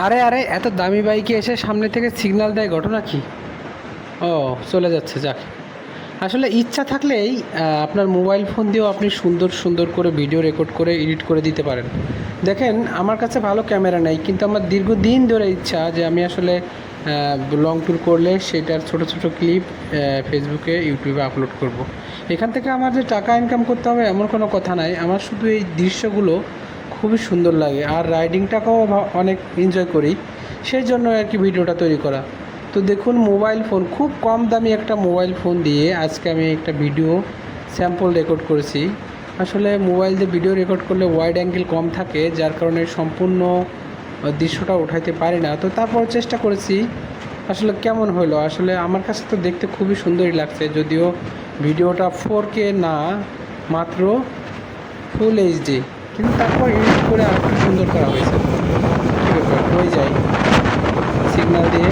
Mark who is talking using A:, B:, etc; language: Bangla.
A: আরে আরে, এত দামি বাইকে এসে সামনে থেকে সিগন্যাল দেয়, ঘটনা কি? ও, চলে যাচ্ছে, যাক। আসলে ইচ্ছা থাকলেই আপনার মোবাইল ফোন দিয়েও আপনি সুন্দর সুন্দর করে ভিডিও রেকর্ড করে এডিট করে দিতে পারেন। দেখেন, আমার কাছে ভালো ক্যামেরা নেই, কিন্তু আমার দীর্ঘদিন ধরে ইচ্ছা যে আমি আসলে লং ট্যুর করলে সেটার ছোট ছোট ক্লিপ ফেসবুকে, ইউটিউবে আপলোড করব। এখান থেকে আমার যে টাকা ইনকাম করতে হবে এমন কোনো কথা নাই, আমার শুধু এই দৃশ্যগুলো খুবই সুন্দর লাগে আর রাইডিংটাকেও অনেক এনজয় করি, সেই জন্য আর কি ভিডিওটা তৈরি করা। তো দেখুন, মোবাইল ফোন, খুব কম দামি একটা মোবাইল ফোন দিয়ে আজকে আমি একটা ভিডিও স্যাম্পল রেকর্ড করেছি। আসলে মোবাইল দিয়ে ভিডিও রেকর্ড করলে ওয়াইড অ্যাঙ্গেল কম থাকে, যার কারণে সম্পূর্ণ দৃশ্যটা উঠাইতে পারি না। তো তারপর চেষ্টা করেছি, আসলে কেমন হলো। আসলে আমার কাছে তো দেখতে খুবই সুন্দরই লাগছে, যদিও ভিডিওটা 4K না, মাত্র ফুল এইচডি, কিন্তু তারপর এডিট করে আর একটু সুন্দর করা হয়েছে। কী ব্যাপার, হয়ে যায় সিগন্যাল দিয়ে